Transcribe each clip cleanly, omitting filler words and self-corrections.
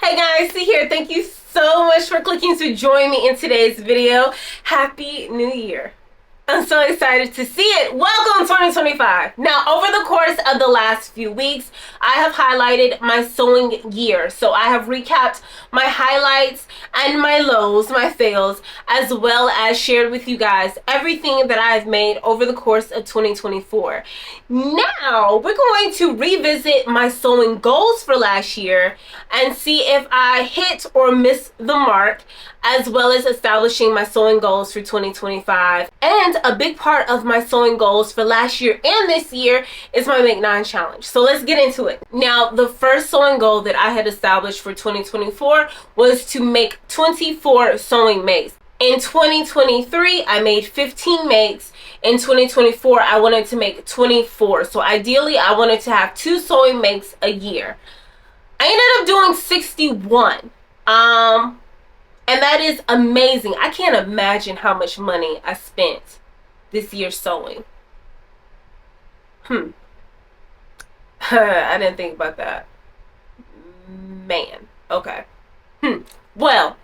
Hey guys, see here. Thank you so much for clicking to join me in today's video. Happy New Year. I'm so excited to see it. Welcome 2025. Now, over the course of the last few weeks, I have highlighted my sewing year. So I have recapped my highlights and my lows, my fails, as well as shared with you guys everything that I've made over the course of 2024. Now, we're going to revisit my sewing goals for last year and see if I hit or miss the mark, as well as establishing my sewing goals for 2025. And a big part of my sewing goals for last year and this year is my Make 9 challenge. So let's get into it. Now, the first sewing goal that I had established for 2024 was to make 24 sewing makes. In 2023, I made 15 makes. In 2024, I wanted to make 24. So ideally, I wanted to have 2 sewing makes a year. I ended up doing 61. And that is amazing. I can't imagine how much money I spent this year sewing. I didn't think about that. Man. Okay. Well,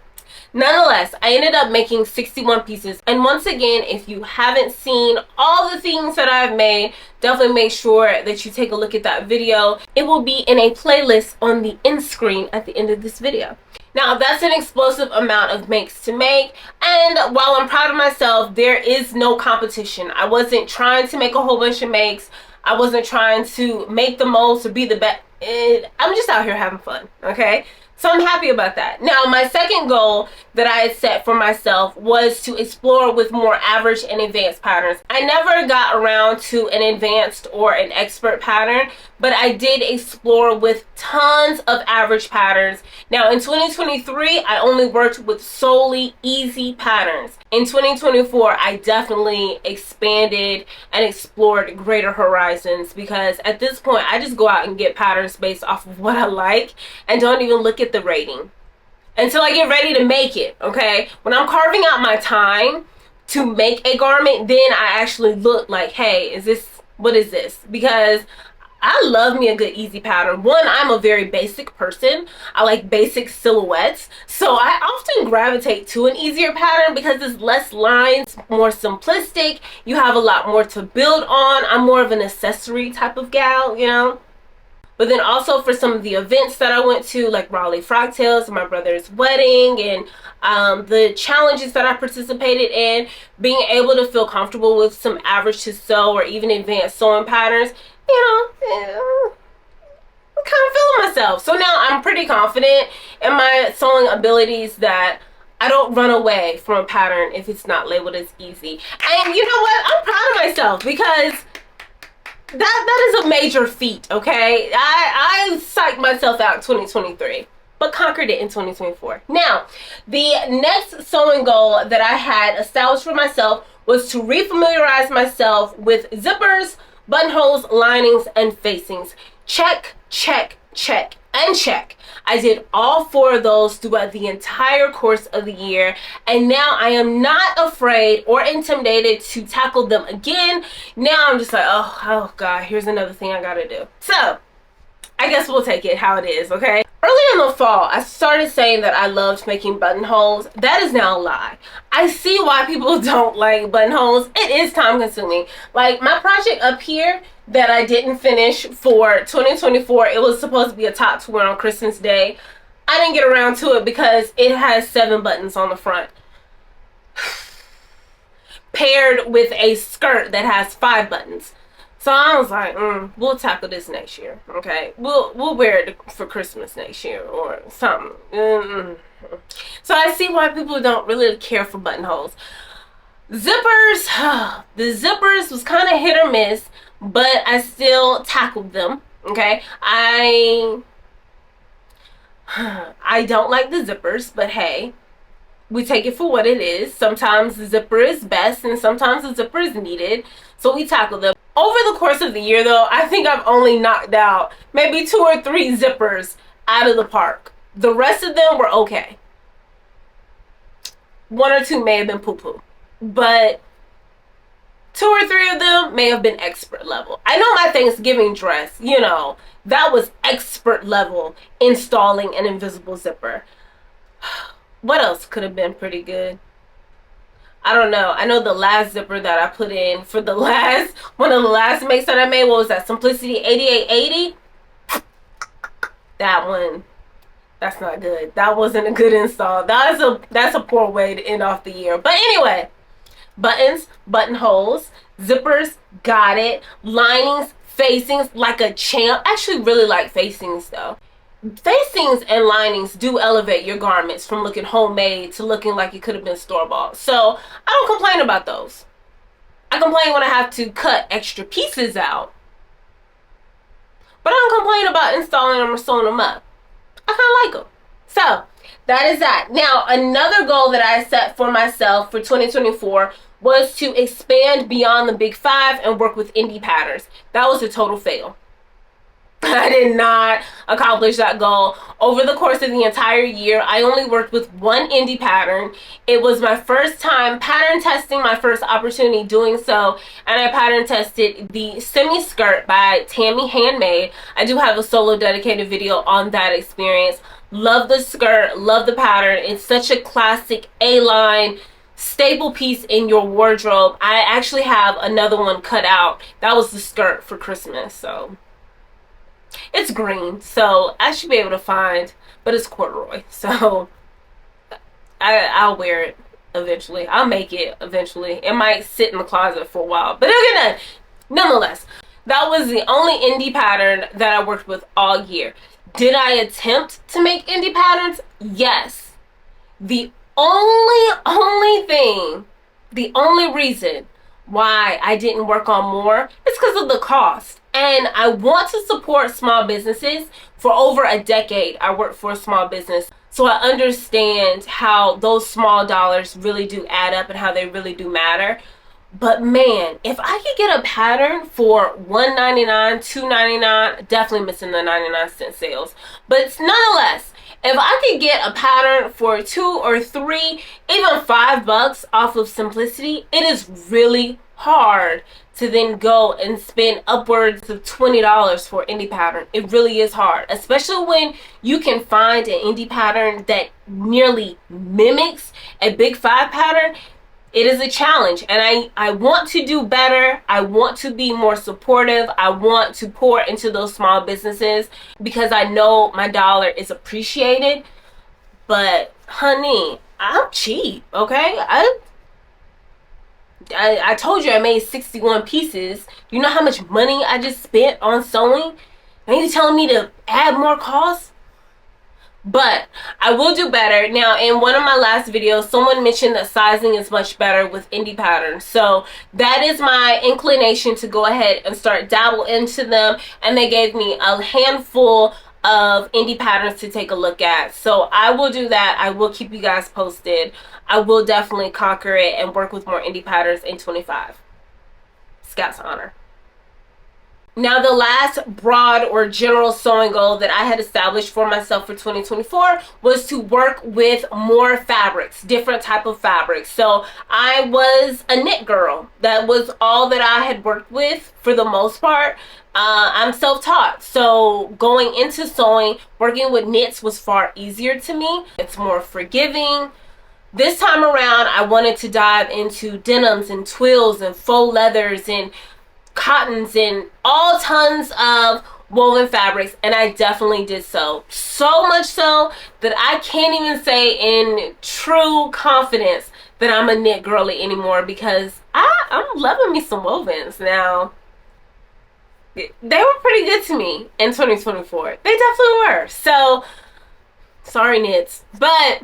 nonetheless, I ended up making 61 pieces. And once again, if you haven't seen all the things that I've made, definitely make sure that you take a look at that video. It will be in a playlist on the end screen at the end of this video. Now, that's an explosive amount of makes to make, and while I'm proud of myself, there is no competition. I wasn't trying to make a whole bunch of makes. I wasn't trying to make the most or be the best. I'm just out here having fun, okay? So I'm happy about that. Now, my second goal that I had set for myself was to explore with more average and advanced patterns. I never got around to an advanced or an expert pattern, but I did explore with tons of average patterns. Now, in 2023, I only worked with solely easy patterns. In 2024, I definitely expanded and explored greater horizons, because at this point, I just go out and get patterns based off of what I like and don't even look at the rating until I get ready to make it, okay? When I'm carving out my time to make a garment, then I actually look like, hey, what is this? Because I love me a good easy pattern. One, I'm a very basic person. I like basic silhouettes. So I often gravitate to an easier pattern because it's less lines, more simplistic. You have a lot more to build on. I'm more of an accessory type of gal, you know? But then also for some of the events that I went to, like Raleigh Frogtails, my brother's wedding, and the challenges that I participated in, being able to feel comfortable with some average to sew or even advanced sewing patterns, you know, I'm kind of feeling myself. So now I'm pretty confident in my sewing abilities that I don't run away from a pattern if it's not labeled as easy. And you know what? I'm proud of myself because that is a major feat, okay? I psyched myself out in 2023, but conquered it in 2024. Now, the next sewing goal that I had established for myself was to refamiliarize myself with zippers, buttonholes, linings, and facings. Check, check, check, and check. I did all 4 of those throughout the entire course of the year, and now I am not afraid or intimidated to tackle them again. Now I'm just like, oh God, here's another thing I gotta do. So I guess we'll take it how it is, okay? Earlier in the fall, I started saying that I loved making buttonholes. That is now a lie. I see why people don't like buttonholes. It is time consuming. Like my project up here that I didn't finish for 2024, it was supposed to be a top to wear on Christmas Day. I didn't get around to it because it has 7 buttons on the front, paired with a skirt that has 5 buttons. So I was like, we'll tackle this next year, okay? We'll wear it for Christmas next year or something. So I see why people don't really care for buttonholes. Zippers, the zippers was kind of hit or miss, but I still tackled them, okay? I don't like the zippers, but hey, we take it for what it is. Sometimes the zipper is best and sometimes the zipper is needed, so we tackle them. Over the course of the year, though, I think I've only knocked out maybe 2 or 3 zippers out of the park. The rest of them were okay. 1 or 2 may have been poo-poo. But 2 or 3 of them may have been expert level. I know my Thanksgiving dress, you know, that was expert level installing an invisible zipper. What else could have been pretty good? I don't know. I know the last zipper that I put in for the last, one of the last makes that I made, what was that? Simplicity 8880? That one, that's not good. That wasn't a good install. That's a poor way to end off the year. But anyway, buttons, buttonholes, zippers, got it. Linings, facings, like a champ. I actually really like facings though. Facings and linings do elevate your garments from looking homemade to looking like it could have been store-bought. So I don't complain about those. I complain when I have to cut extra pieces out. But I don't complain about installing them or sewing them up. I kind of like them. So that is that. Now, another goal that I set for myself for 2024 was to expand beyond the big 5 and work with indie patterns. That was a total fail. I did not accomplish that goal. Over the course of the entire year, I only worked with one indie pattern. It was my first time pattern testing, my first opportunity doing so, and I pattern tested the semi-skirt by Handmade. I do have a solo dedicated video on that experience. Love the skirt, love the pattern. It's such a classic A-line staple piece in your wardrobe. I actually have another one cut out. That was the skirt for Christmas, so it's green, so I should be able to find, but it's corduroy, so I'll wear it eventually. I'll make it eventually. It might sit in the closet for a while, but again, nonetheless, that was the only indie pattern that I worked with all year. Did I attempt to make indie patterns? Yes. The only reason why I didn't work on more is because of the cost. And I want to support small businesses. For over a decade, I worked for a small business. So I understand how those small dollars really do add up and how they really do matter. But man, if I could get a pattern for $1.99, $2.99, definitely missing the 99-cent sales. But nonetheless, if I could get a pattern for $2 or $3, even $5 off of Simplicity, it is really hard to then go and spend upwards of $20 for an indie pattern. It really is hard, especially when you can find an indie pattern that nearly mimics a big 5 pattern. It is a challenge, and I want to do better. I want to be more supportive. I want to pour into those small businesses because I know my dollar is appreciated. But honey, I'm cheap, okay? I told you I made 61 pieces. You know how much money I just spent on sewing? And you telling me to add more costs? But I will do better. Now, in one of my last videos, someone mentioned that sizing is much better with indie patterns. So that is my inclination to go ahead and start dabble into them. And they gave me a handful of indie patterns to take a look at. So I will do that. I will keep you guys posted. I will definitely conquer it and work with more indie patterns in 25. Scout's honor. Now, the last broad or general sewing goal that I had established for myself for 2024 was to work with more fabrics, different type of fabrics. So I was a knit girl. That was all that I had worked with for the most part. I'm self-taught, so going into sewing, working with knits was far easier to me. It's more forgiving. This time around, I wanted to dive into denims and twills and faux leathers and cottons and all tons of woven fabrics, and I definitely did so. So much so that I can't even say in true confidence that I'm a knit girly anymore because I'm loving me some wovens now. They were pretty good to me in 2024. They definitely were. So, sorry knits, but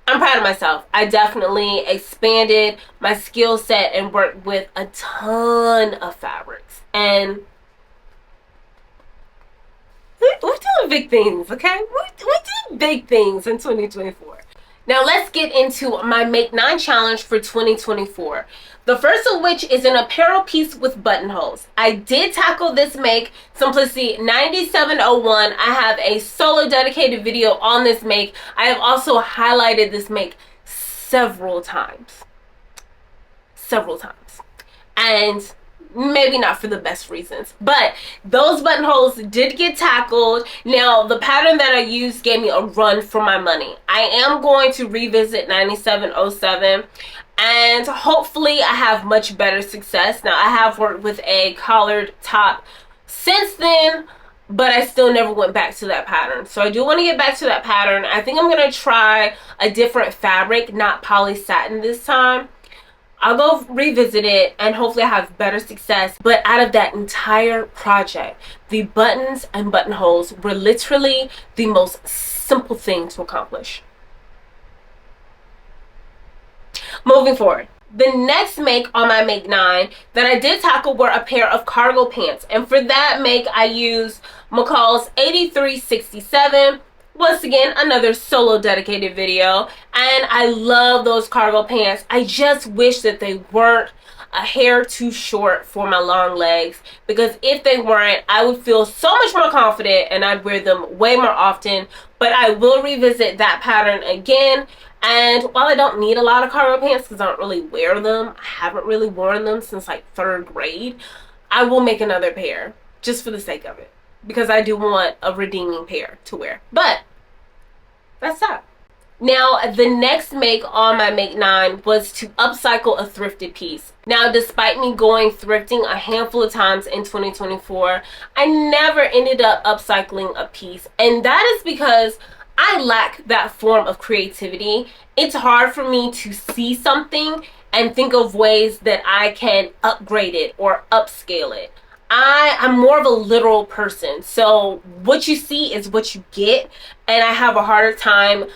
I'm proud of myself. I definitely expanded my skill set and worked with a ton of fabrics. And we're doing big things, okay? We're doing big things in 2024. Now let's get into my Make 9 challenge for 2024. The first of which is an apparel piece with buttonholes. I did tackle this make, Simplicity 9701. I have a solo dedicated video on this make. I have also highlighted this make several times. several times, and maybe not for the best reasons, but those buttonholes did get tackled. Now, the pattern that I used gave me a run for my money. I am going to revisit 9707, and hopefully I have much better success. Now, I have worked with a collared top since then, but I still never went back to that pattern. So I do want to get back to that pattern. I think I'm going to try a different fabric, not poly satin this time. I'll go revisit it and hopefully I have better success. But out of that entire project, the buttons and buttonholes were literally the most simple thing to accomplish. Moving forward, the next make on my make 9 that I did tackle were a pair of cargo pants. And for that make, I used McCall's 8367. Once again, another solo dedicated video, and I love those cargo pants. I just wish that they weren't a hair too short for my long legs, because if they weren't, I would feel so much more confident and I'd wear them way more often. But I will revisit that pattern again. And while I don't need a lot of cargo pants because I don't really wear them, I haven't really worn them since like 3rd grade, I will make another pair just for the sake of it, because I do want a redeeming pair to wear. But that's that. Now, the next make on my make 9 was to upcycle a thrifted piece. Now, despite me going thrifting a handful of times in 2024, I never ended up upcycling a piece. And that is because I lack that form of creativity. It's hard for me to see something and think of ways that I can upgrade it or upscale it. I'm more of a literal person, so what you see is what you get, and I have a harder time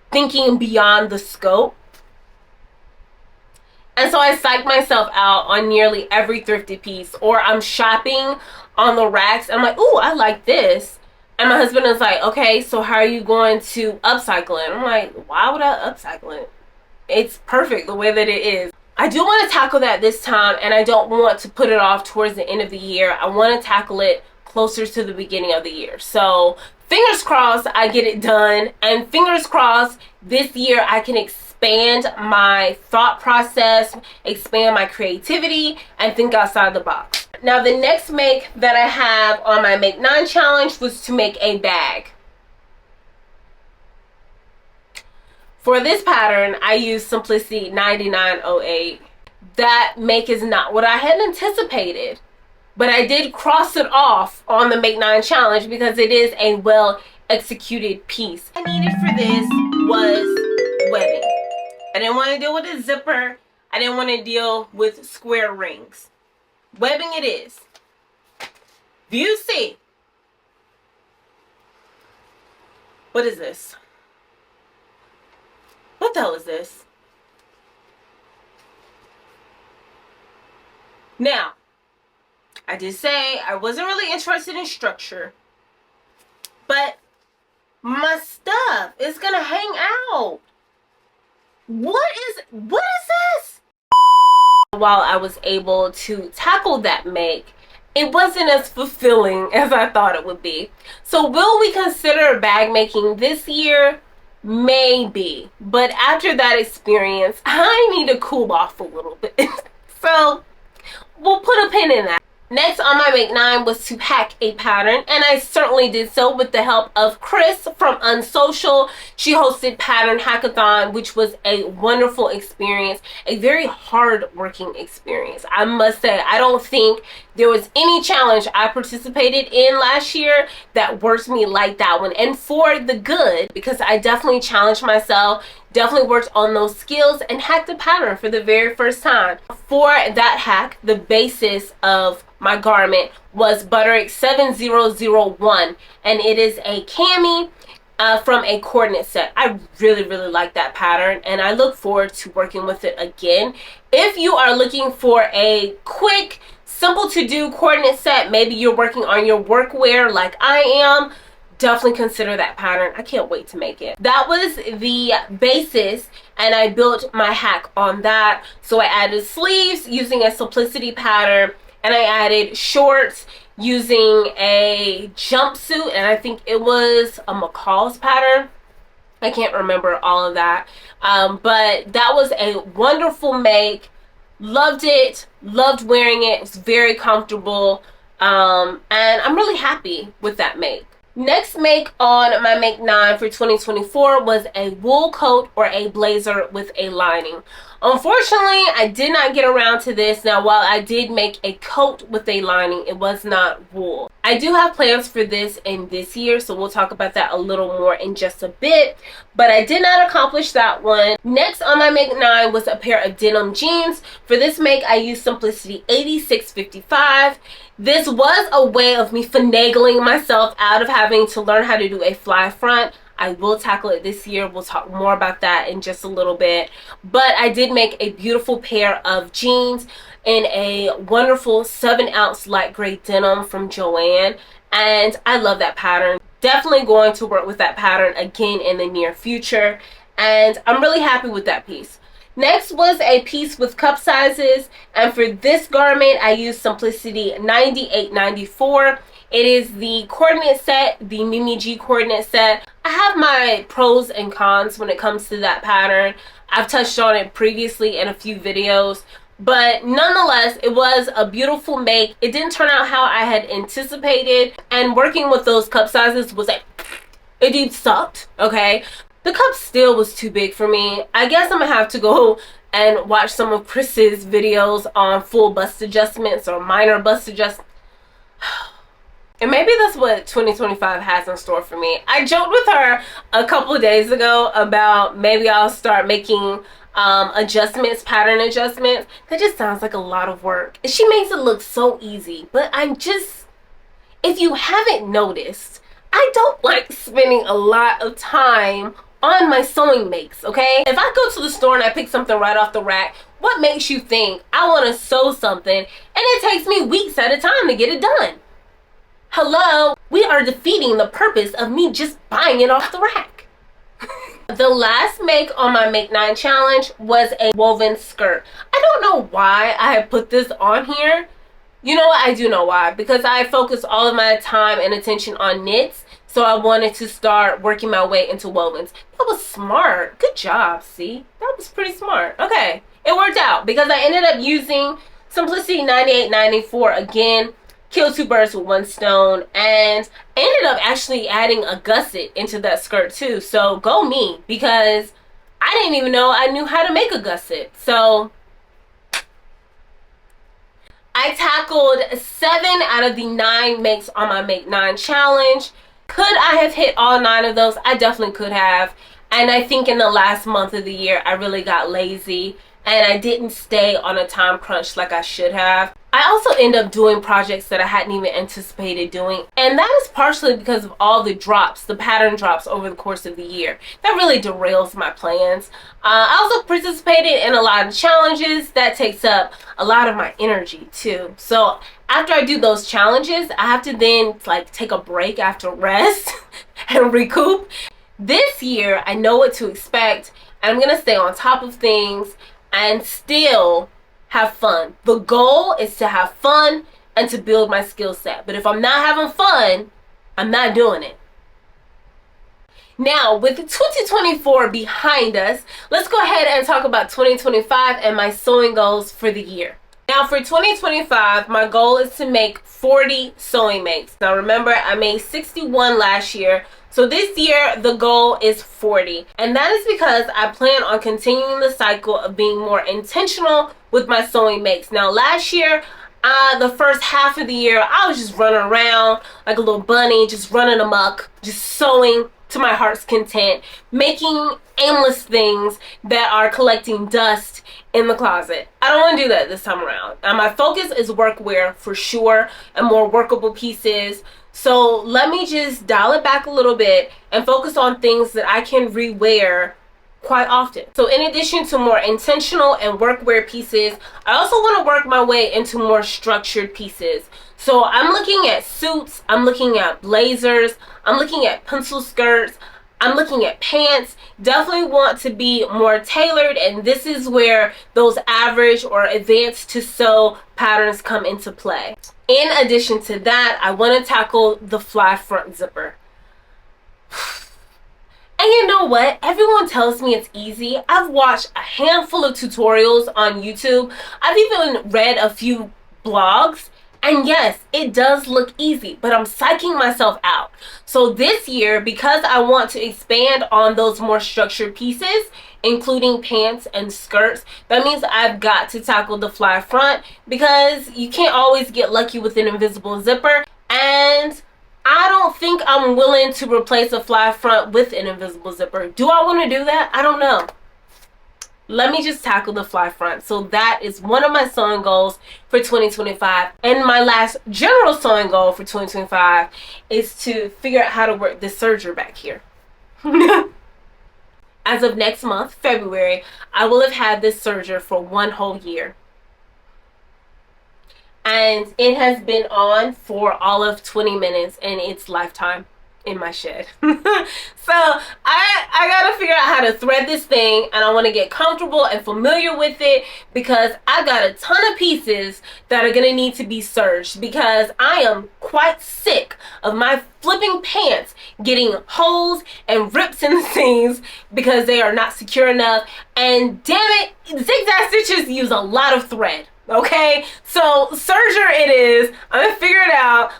thinking beyond the scope. And so I psych myself out on nearly every thrifted piece, or I'm shopping on the racks and I'm like, ooh, I like this. And my husband is like, okay, so how are you going to upcycle it? I'm like, why would I upcycle it? It's perfect the way that it is. I do want to tackle that this time, and I don't want to put it off towards the end of the year. I want to tackle it closer to the beginning of the year. So fingers crossed I get it done, and fingers crossed this year I can expand my thought process, expand my creativity, and think outside the box. Now, the next make that I have on my Make 9 challenge was to make a bag. For this pattern, I used Simplicity 9908. That make is not what I had anticipated, but I did cross it off on the Make 9 challenge because it is a well executed piece. What I needed for this was webbing. I didn't want to deal with a zipper. I didn't want to deal with square rings. Webbing it is. Do you see? What is this? What the hell is this? Now, I did say I wasn't really interested in structure, but my stuff is gonna hang out. What is this? While I was able to tackle that make, it wasn't as fulfilling as I thought it would be. So will we consider bag making this year? Maybe, but after that experience, I need to cool off a little bit. So we'll put a pin in that. Next on my Make 9 was to hack a pattern, and I certainly did so with the help of Chris from Unsocial. She hosted Pattern Hackathon, which was a wonderful experience, a very hard-working experience. I must say, I don't think there was any challenge I participated in last year that worked me like that one, and for the good, because I definitely challenged myself, definitely worked on those skills, and hacked a pattern for the very first time. For that hack, the basis of my garment was Butterick 7001, and it is a cami from a coordinate set. I really like that pattern, and I look forward to working with it again. If you are looking for a quick, simple to do coordinate set, maybe you're working on your workwear like I am, definitely consider that pattern. I can't wait to make it. That was the basis, and I built my hack on that. So I added sleeves using a Simplicity pattern, and I added shorts using a jumpsuit, and I think it was a McCall's pattern. I can't remember all of that, but that was a wonderful make. Loved it, loved wearing it. It was very comfortable, and I'm really happy with that make. Next make on my make 9 for 2024 was a wool coat or a blazer with a lining. Unfortunately, I did not get around to this. Now, while I did make a coat with a lining, it was not wool. I do have plans for this in this year, so we'll talk about that a little more in just a bit, but I did not accomplish that one. Next on my make 9 was a pair of denim jeans. For this make, I used Simplicity 8655. This was a way of me finagling myself out of having to learn how to do a fly front. I will tackle it this year. We'll talk more about that in just a little bit. But I did make a beautiful pair of jeans in a wonderful 7-ounce light gray denim from Joann. And I love that pattern. Definitely going to work with that pattern again in the near future. And I'm really happy with that piece. Next was a piece with cup sizes. And for this garment, I used Simplicity 9894. It is the coordinate set, the Mimi G coordinate set. I have my pros and cons when it comes to that pattern. I've touched on it previously in a few videos, but nonetheless, it was a beautiful make. It didn't turn out how I had anticipated, and working with those cup sizes was like, it did sucked, okay? The cup still was too big for me. I guess I'm gonna have to go and watch some of Chris's videos on full bust adjustments or minor bust adjustments. And maybe that's what 2025 has in store for me. I joked with her a couple of days ago about maybe I'll start making adjustments, pattern adjustments. That just sounds like a lot of work. She makes it look so easy, but if you haven't noticed, I don't like spending a lot of time on my sewing makes, okay? If I go to the store and I pick something right off the rack, what makes you think I want to sew something and it takes me weeks at a time to get it done? Hello, we are defeating the purpose of me just buying it off the rack. The last make on my Make 9 challenge was a woven skirt. I don't know why I have put this on here. You know what? I do know why. Because I focused all of my time and attention on knits. So I wanted to start working my way into wovens. That was smart. Good job, see? That was pretty smart. Okay, it worked out because I ended up using Simplicity 9894 again. Kill two birds with one stone, and ended up actually adding a gusset into that skirt too. So go me, because I didn't even know I knew how to make a gusset. So I tackled 7 out of the 9 makes on my Make 9 challenge. Could I have hit all 9 of those? I definitely could have. And I think in the last month of the year, I really got lazy and I didn't stay on a time crunch like I should have. I also end up doing projects that I hadn't even anticipated doing, and that is partially because of all the drops, the pattern drops over the course of the year. That really derails my plans. I also participated in a lot of challenges. That takes up a lot of my energy too. So after I do those challenges, I have to then like take a break after rest and recoup. This year, I know what to expect, and I'm gonna stay on top of things and still have fun. The goal is to have fun and to build my skill set. But if I'm not having fun, I'm not doing it. Now, with 2024 behind us, let's go ahead and talk about 2025 and my sewing goals for the year. Now, for 2025, my goal is to make 40 sewing makes. Now, remember, I made 61 last year. So this year, the goal is 40. And that is because I plan on continuing the cycle of being more intentional with my sewing makes. Now, last year, the first half of the year, I was just running around like a little bunny, just running amok, just sewing to my heart's content, making aimless things that are collecting dust in the closet. I don't want to do that this time around. My focus is workwear for sure, and more workable pieces. So let me just dial it back a little bit and focus on things that I can rewear quite often. So in addition to more intentional and workwear pieces, I also want to work my way into more structured pieces. So I'm looking at suits, I'm looking at blazers, I'm looking at pencil skirts, I'm looking at pants. Definitely want to be more tailored, and this is where those average or advanced to sew patterns come into play. In addition to that, I want to tackle the fly front zipper. And you know know what? Everyone tells me it's easy. I've watched a handful of tutorials on YouTube. I've even read a few blogs. And yes, it does look easy, but I'm psyching myself out. So this year, because I want to expand on those more structured pieces, including pants and skirts, that means I've got to tackle the fly front, because you can't always get lucky with an invisible zipper. And I don't think I'm willing to replace a fly front with an invisible zipper. Do I want to do that? I don't know. Let me just tackle the fly front. So that is one of my sewing goals for 2025. And my last general sewing goal for 2025 is to figure out how to work this serger back here. As of next month, February, I will have had this serger for 1 whole year. And it has been on for all of 20 minutes and it's lifetime in my shed. So I gotta figure out how to thread this thing, and I want to get comfortable and familiar with it, because I got a ton of pieces that are gonna need to be serged, because I am quite sick of my flipping pants getting holes and rips in the seams because they are not secure enough. And damn it, zigzag stitches use a lot of thread. Okay, so serger it is. I'm gonna figure it out.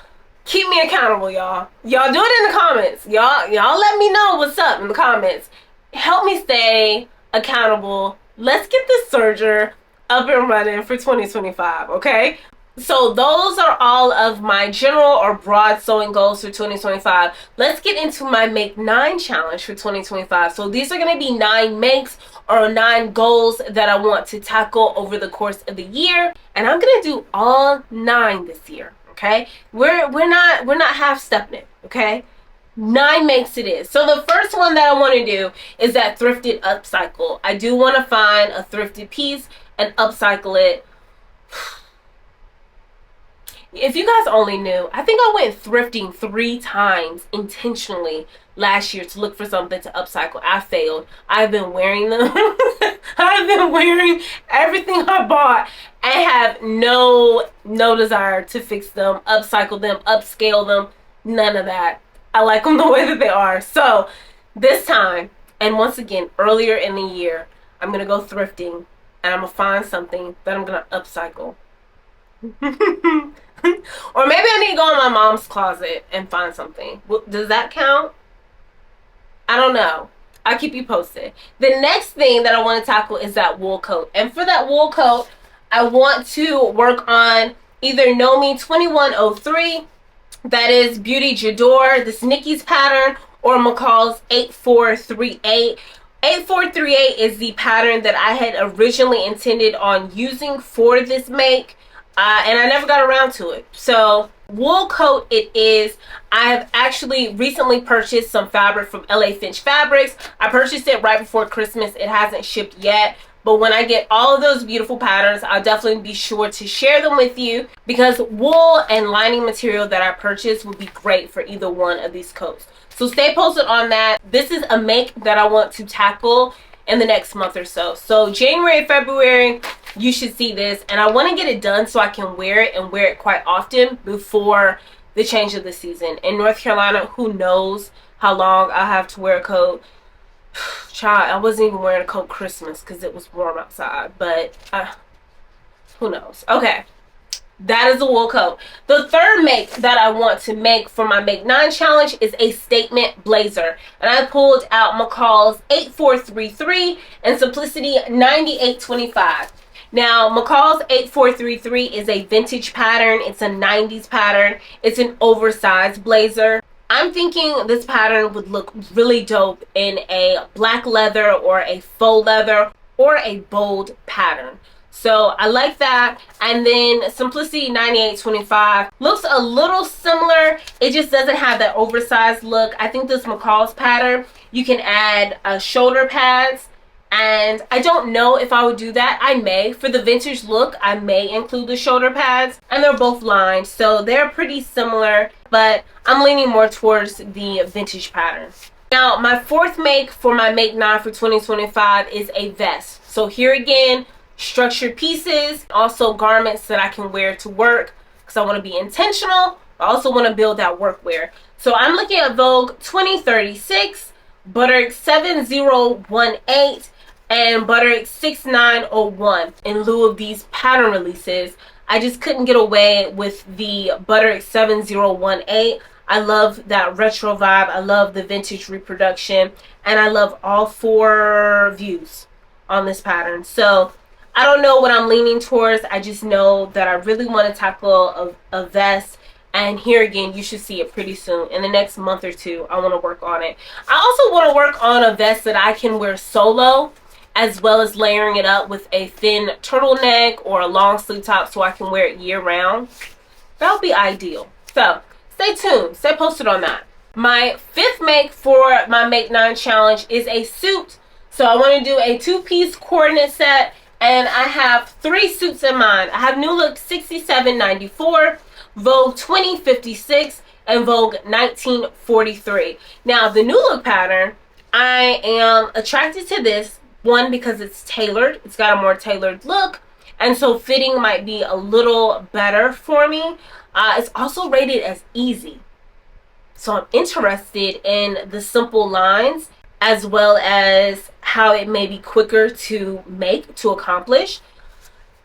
Keep me accountable, y'all. Y'all do it in the comments. Y'all let me know what's up in the comments. Help me stay accountable. Let's get this serger up and running for 2025, okay? So those are all of my general or broad sewing goals for 2025. Let's get into my Make 9 challenge for 2025. So these are going to be 9 makes or 9 goals that I want to tackle over the course of the year. And I'm going to do all 9 this year. Okay, we're not half-stepping it. Okay, 9 makes it is. So the first one that I want to do is that thrifted upcycle. I do want to find a thrifted piece and upcycle it. If you guys only knew, I think I went thrifting 3 times intentionally last year to look for something to upcycle. I failed. I've been wearing them. I've been wearing everything I bought and have no desire to fix them, upcycle them, upscale them. None of that. I like them the way that they are. So this time, and once again, earlier in the year, I'm going to go thrifting and I'm going to find something that I'm going to upcycle. Or maybe I need to go in my mom's closet and find something. Does that count? I don't know. I'll keep you posted. The next thing that I want to tackle is that wool coat. And for that wool coat, I want to work on either Nomi 2103, that is Beauty J'adore, this Nikki's pattern, or McCall's 8438. 8438 is the pattern that I had originally intended on using for this make. And I never got around to it. So wool coat it is. I have actually recently purchased some fabric from LA Finch Fabrics. I purchased it right before Christmas. It hasn't shipped yet. But when I get all of those beautiful patterns, I'll definitely be sure to share them with you, because wool and lining material that I purchased would be great for either one of these coats. So stay posted on that. This is a make that I want to tackle in the next month or so. So January, February, you should see this, and I want to get it done so I can wear it and wear it quite often before the change of the season. In North Carolina, who knows how long I'll have to wear a coat. Child, I wasn't even wearing a coat Christmas because it was warm outside, but who knows. Okay, that is a wool coat. The third make that I want to make for my Make 9 challenge is a statement blazer, and I pulled out McCall's 8433 and Simplicity 9825. Now, McCall's 8433 is a vintage pattern. It's a 90s pattern. It's an oversized blazer. I'm thinking this pattern would look really dope in a black leather or a faux leather or a bold pattern. So I like that. And then Simplicity 9825 looks a little similar. It just doesn't have that oversized look. I think this McCall's pattern, you can add shoulder pads. And I don't know if I would do that. I may. For the vintage look, I may include the shoulder pads. And they're both lined, so they're pretty similar. But I'm leaning more towards the vintage pattern. Now, my fourth make for my Make 9 for 2025 is a vest. So here again, structured pieces. Also garments that I can wear to work, because I want to be intentional. I also want to build that workwear. So I'm looking at Vogue 2036. Butterick 7018, and Butterick 6901 in lieu of these pattern releases. I just couldn't get away with the Butterick 7018. I love that retro vibe. I love the vintage reproduction. And I love all 4 views on this pattern. So I don't know what I'm leaning towards. I just know that I really want to tackle a vest. And here again, you should see it pretty soon. In the next month or 2, I want to work on it. I also want to work on a vest that I can wear solo, as well as layering it up with a thin turtleneck or a long sleeve top so I can wear it year round. That would be ideal. So stay tuned. Stay posted on that. My 5th make for my Make 9 challenge is a suit. So I want to do a 2-piece coordinate set, and I have 3 suits in mind. I have New Look 6794, Vogue 2056, and Vogue 1943. Now, the New Look pattern, I am attracted to this. One, because it's tailored. It's got a more tailored look, and so fitting might be a little better for me. It's also rated as easy. So I'm interested in the simple lines, as well as how it may be quicker to make, to accomplish.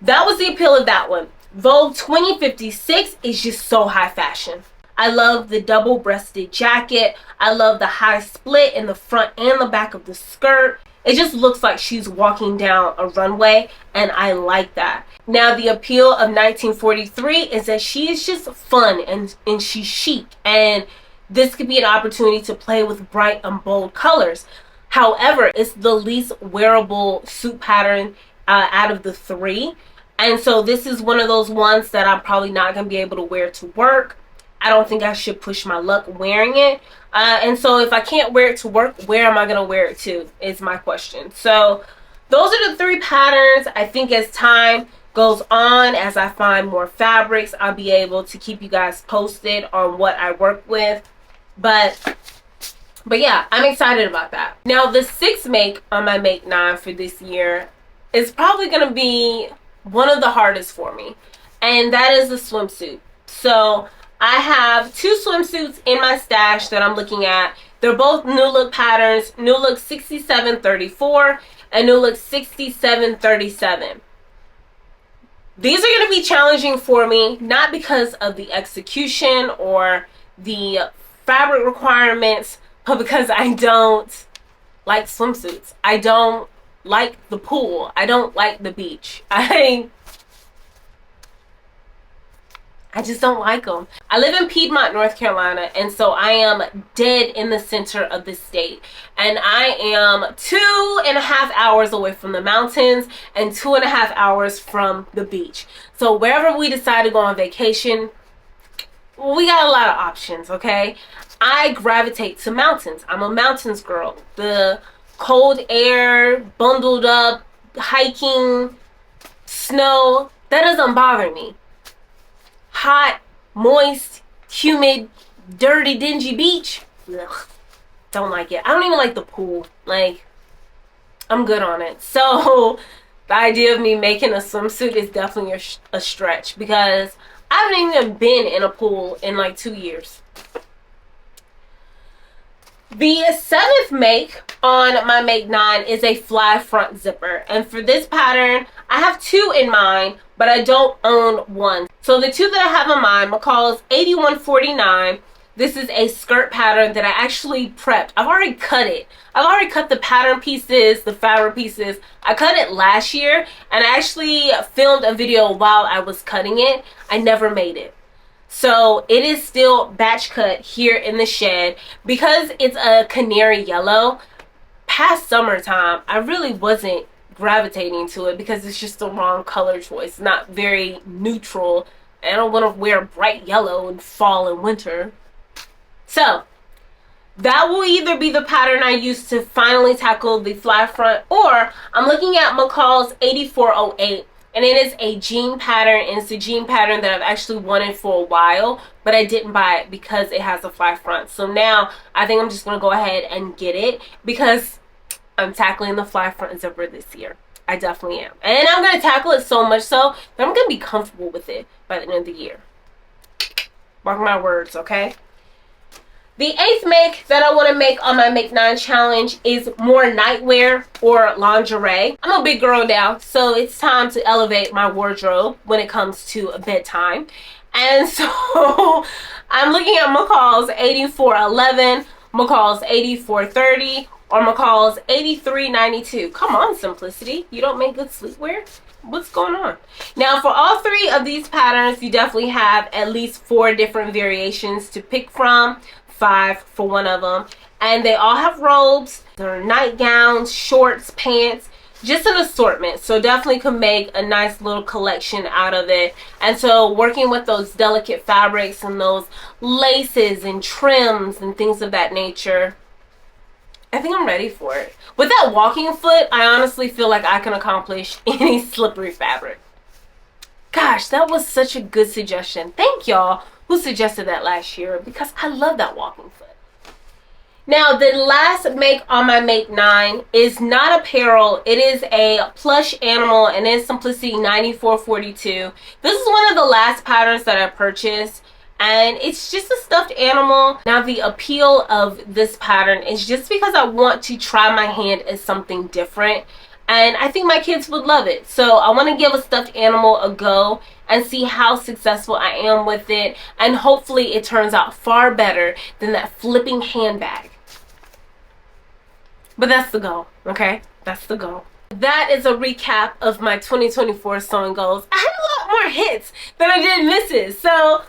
That was the appeal of that one. Vogue 2056 is just so high fashion. I love the double-breasted jacket. I love the high split in the front and the back of the skirt. It just looks like she's walking down a runway, and I like that. Now, the appeal of 1943 is that she is just fun and she's chic, and this could be an opportunity to play with bright and bold colors. However, it's the least wearable suit pattern out of the 3. And so this is one of those ones that I'm probably not going to be able to wear to work. I don't think I should push my luck wearing it. And so if I can't wear it to work, where am I going to wear it to is my question. So those are the 3 patterns. I think as time goes on, as I find more fabrics, I'll be able to keep you guys posted on what I work with. But yeah, I'm excited about that. Now, the 6th make on my Make 9 for this year is probably going to be one of the hardest for me, and that is the swimsuit. So I have 2 swimsuits in my stash that I'm looking at. They're both New Look patterns, New Look 6734 and New Look 6737. These are going to be challenging for me, not because of the execution or the fabric requirements, but because I don't like swimsuits. I don't like the pool. I don't like the beach. I just don't like them. I live in Piedmont, North Carolina, and so I am dead in the center of the state. And I am 2.5 hours away from the mountains and 2.5 hours from the beach. So wherever we decide to go on vacation, we got a lot of options, okay? I gravitate to mountains. I'm a mountains girl. The cold air, bundled up, hiking, snow, that doesn't bother me. Hot, moist, humid, dirty, dingy beach, ugh, don't like it. I don't even like the pool. Like, I'm good on it. So the idea of me making a swimsuit is definitely a stretch, because I haven't even been in a pool in like 2 years. The 7th make on my Make 9 is a fly front zipper. And for this pattern, I have 2 in mind, but I don't own one. So the 2 that I have in mind, McCall's 8149. This is a skirt pattern that I actually prepped. I've already cut it. I've already cut the pattern pieces, the fabric pieces. I cut it last year, and I actually filmed a video while I was cutting it. I never made it. So it is still batch cut here in the shed. Because it's a canary yellow, past summertime, I really wasn't gravitating to it because it's just the wrong color choice. It's not very neutral. I don't want to wear bright yellow in fall and winter. So that will either be the pattern I use to finally tackle the fly front, or I'm looking at McCall's 8408. And it is a jean pattern, and it's a jean pattern that I've actually wanted for a while, but I didn't buy it because it has a fly front. So now I think I'm just going to go ahead and get it, because I'm tackling the fly front zipper this year. I definitely am. And I'm going to tackle it so much so that I'm going to be comfortable with it by the end of the year. Mark my words, okay? The eighth make that I want to make on my Make 9 challenge is more nightwear or lingerie. I'm a big girl now, so it's time to elevate my wardrobe when it comes to bedtime. And so I'm looking at McCall's 8411, McCall's 8430, or McCall's 8392. Come on, Simplicity. You don't make good sleepwear? What's going on? Now, for all three of these patterns, you definitely have at least 4 different variations to pick from. 5 for one of them. And they all have robes. There are nightgowns, shorts, pants, just an assortment. So definitely can make a nice little collection out of it. And so working with those delicate fabrics and those laces and trims and things of that nature, I think I'm ready for it. With that walking foot, I honestly feel like I can accomplish any slippery fabric. Gosh, that was such a good suggestion. Thank y'all who suggested that last year, because I love that walking foot. Now, the last make on my Make 9 is not apparel. It is a plush animal, and it's Simplicity 9442. This is one of the last patterns that I purchased, and it's just a stuffed animal. Now, the appeal of this pattern is just because I want to try my hand at something different, and I think my kids would love it. So I want to give a stuffed animal a go and see how successful I am with it, and hopefully it turns out far better than that flipping handbag. But that's the goal, okay? That's the goal. That is a recap of my 2024 sewing goals. I had a lot more hits than I did misses, so I'm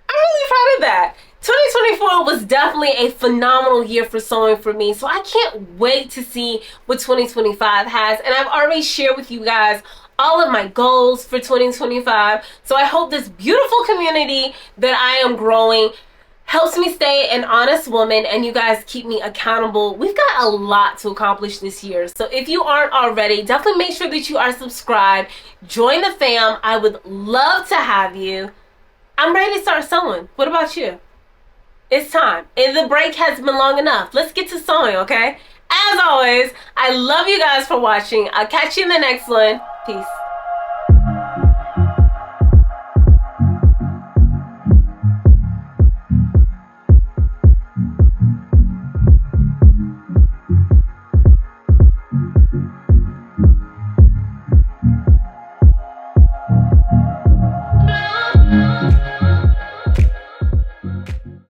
really proud of that. 2024 was definitely a phenomenal year for sewing for me, so I can't wait to see what 2025 has. And I've already shared with you guys all of my goals for 2025. So I hope this beautiful community that I am growing helps me stay an honest woman, and you guys keep me accountable. We've got a lot to accomplish this year. So if you aren't already, definitely make sure that you are subscribed. Join the fam. I would love to have you. I'm ready to start sewing. What about you? It's time. And the break has been long enough. Let's get to sewing, okay? As always, I love you guys for watching. I'll catch you in the next one. Peace.